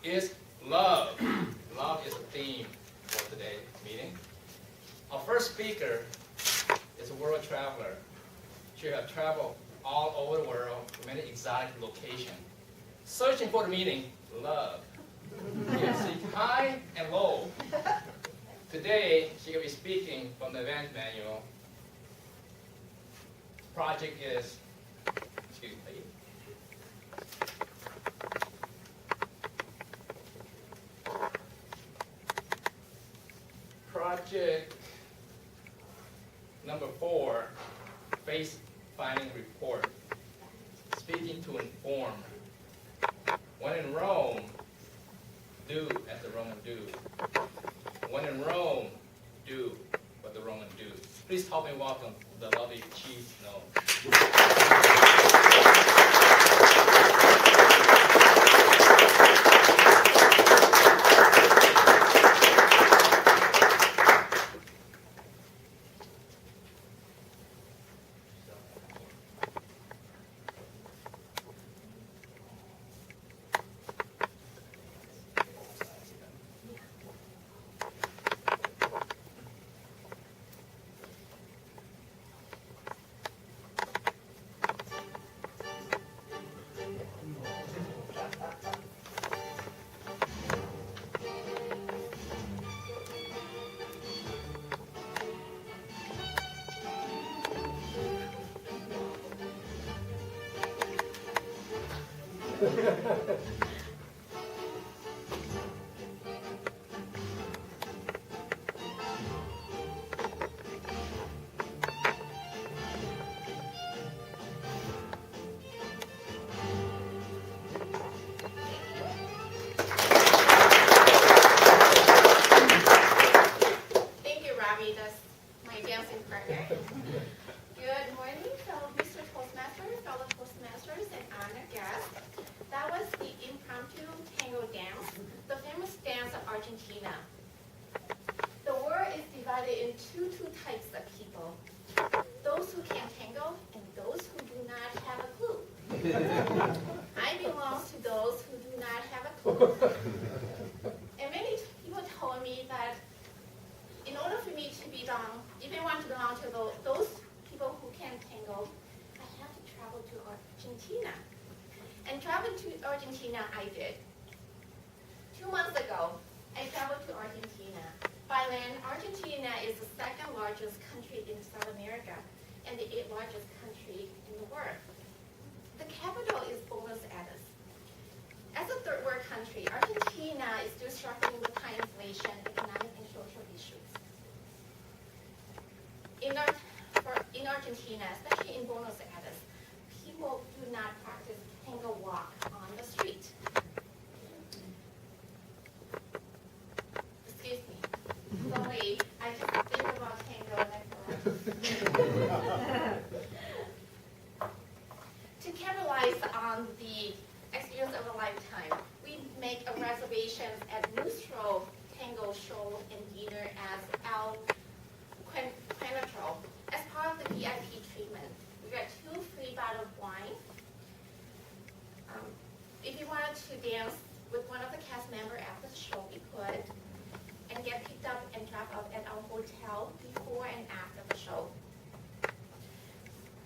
is love. Love is the theme for today's meeting. Our first speaker is a world traveler. She has traveled all over the world to many exotic locations, searching for the meaning, love. She has seen high and low. Today, she will be speaking from the event manual. Project is, excuse me, please. Project number 4, face finding report. Speaking to inform. When in Rome, do as the Romans do. When in Rome, do what the Romans do. Please help me welcome the lovely Chi Ngo. I belong to those who do not have a clue. And many people told me that in order for me to belong, if I want to belong to those people who can tango, I have to travel to Argentina. And travel to Argentina I did. 2 months ago, I traveled to Argentina. By land, Argentina is the second largest country in South America and the 8th largest country in the world. The capital is Buenos Aires. As a third world country, Argentina is still struggling with high inflation, economic and social issues. In Argentina, especially in Buenos Aires, people do not practice tango walk on the street. Excuse me. Sorry, I just think about tango and I forgot. To capitalize on the experience of a lifetime, we make a reservation at Nustro Tango Show and Dinner as El Quinetro. As part of the VIP treatment, we got 2 free bottles of wine. If you wanted to dance with one of the cast members after the show, we could, and get picked up and dropped off at our hotel before and after the show.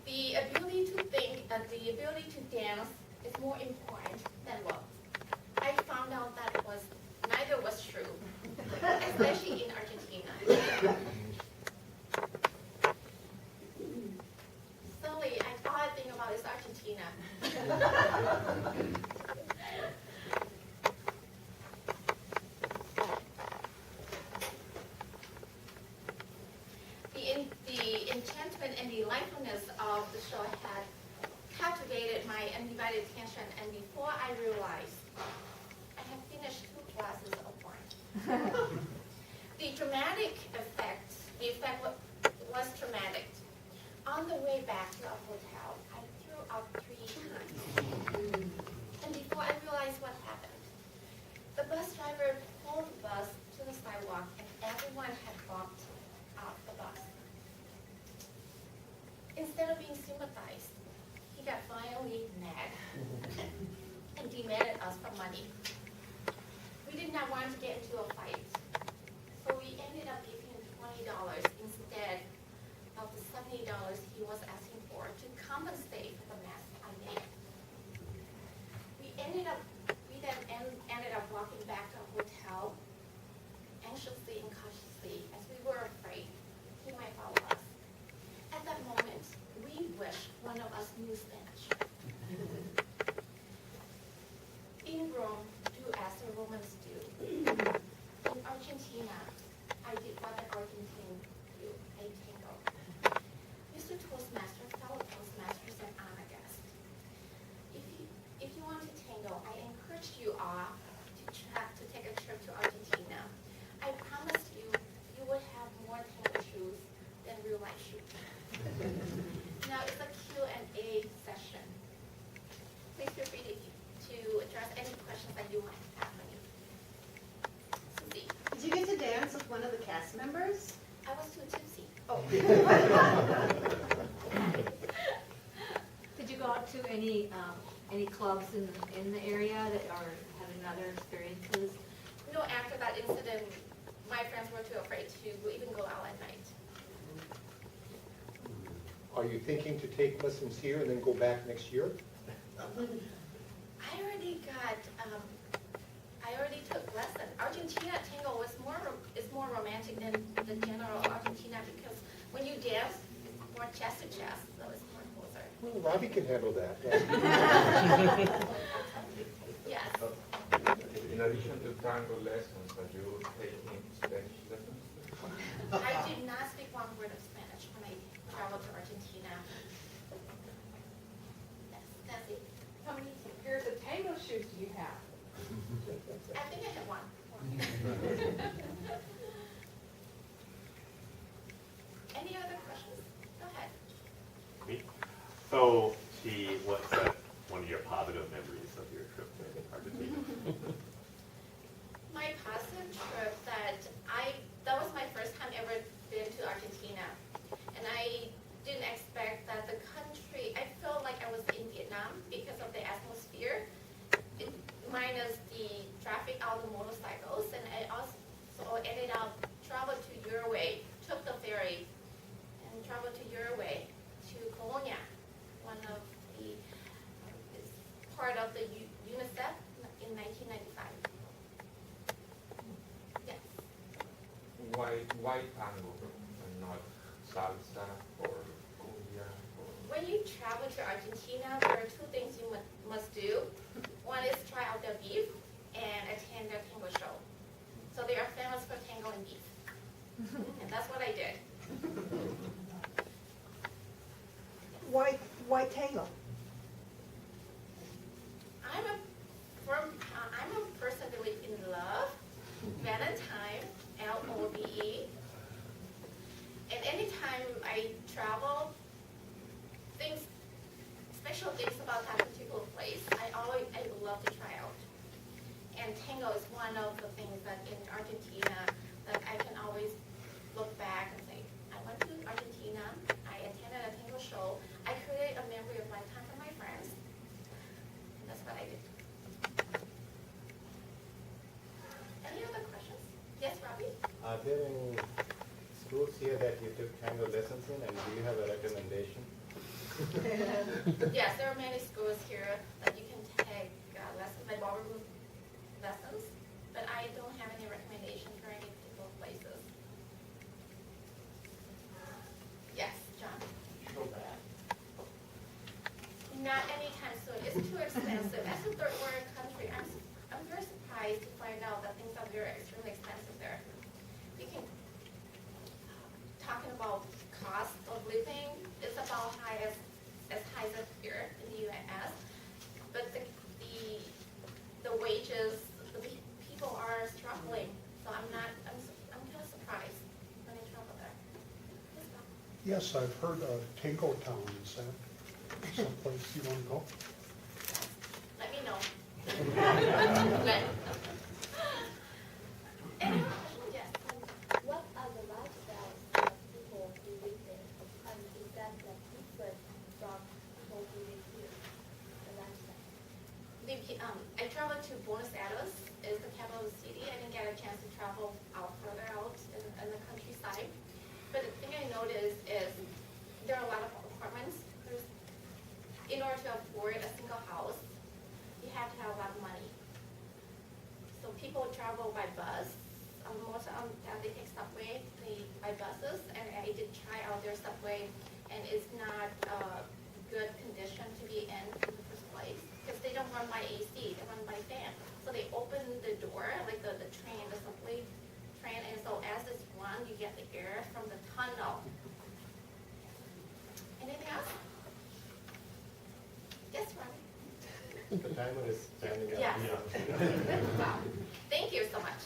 The ability to think and the ability to dance is more important than love. I found out that neither was true, especially in Argentina. Suddenly, all I think about is Argentina. The enchantment and delightfulness of the show had captivated my undivided attention, and before I realized, I had finished 2 glasses of wine. The effect was dramatic. On the way back to our hotel, I threw up 3 times. And before I realized what happened, the bus driver pulled the bus to the sidewalk, and everyone had walked off the bus. Instead of being sympathized, he got violently mad and demanded us for money. did not want to get into a fight. So we ended up giving him $20 instead of the $70 he was asking for to compensate for the mess I made. We then ended up walking back to our hotel, anxiously and cautiously, as we were afraid he might follow us. At that moment, we wished one of us knew Spanish. In Rome, do as the Romans do. In Argentina, I did what an Argentine do, a tango. Mr. Toastmaster, fellow Toastmasters, and honor guest. If you want to tango, I encourage you all to take a trip to Argentina. I promise you, you would have more tango shoes than real life shoes. Now it's a Q&A session. Please feel free to address any questions that you might have for me. Susie, Did you get to dance with one of the cast members? I was too tipsy. Oh. Did you go out to any clubs in the area that are having other experiences? No, after that incident, my friends were too afraid to even go out at night. Are you thinking to take lessons here and then go back next year? I already took lessons. Argentina tango is more romantic than the general Argentina because when you dance, it's more chest to chest, so it's more closer. Well, Robbie can handle that. Yes. In addition to tango lessons, are you taking Spanish lessons? I did not speak one word of Spanish when I traveled to Argentina. Yes, that's it. How many pairs of tango shoes do you have? I think I had one. Any other questions? Go ahead. Me? So, Chi, what's one of your positive memories of your trip to Argentina? My positive trip that was my first time ever been to Argentina. And I didn't expect that the country, I felt like I was in Vietnam because of the atmosphere, minus the traffic, all the motorcycles. And I also ended up traveling to Uruguay, took the ferry, and traveled to Uruguay, to Colonia, one of the, is part of the UNICEF in 1995. Yes. Why tango and not salsa or cumbia? When you travel to Argentina, there are two things you must do. One is try out their beef and attend their tango show. So they are famous for tango and beef. And that's what I did. Why tango? I'm a person that believes in love, Valentine, LOVE. And anytime I travel, special things about that particular place, I would love to try out. And tango is one of the things that in Argentina that I can always look back and say, I went to Argentina, I attended a tango show, I created a memory of lifetime for my friends, and that's what I did. Any other questions? Yes, Robbie? Are there any schools here that you took tango lessons in, and do you have a recommendation? Yes, there are many schools here that you can take lessons, like ballroom lessons, but I don't have any recommendation for any particular places. Yes, John? Show back. Not anytime soon. It's too expensive. As a third world country, I'm very surprised to find out that things are very extremely expensive there. You can talking about cost of living, it's about as high as here in the U.S. But the wages, the people are struggling. So I'm kind of surprised when I travel there. Yes, Bob? Yes, I've heard of Tango Town. Is that someplace you want to go? Let me know. Let me know. Any other questions? Yes. What are the lifestyles of people who live there? And is that different from people who live here? The lifestyle. I traveled to Buenos Aires, is the capital of the city. I didn't get a chance to travel further out in the countryside. But the thing I noticed is there are a lot of apartments. In order to afford a single house, you have to have a lot of money. So people travel by bus. Most of them, they take subway, by buses, and I did try out their subway, and it's not good condition to be in the first place, because they don't run by AC, they run by fan. So they open the door, like the train, the subway train, and so as it's run, you get the air from the tunnel. Anything else? Yes, Ronnie? The timer is standing up. Yes. Wow. Thank you so much.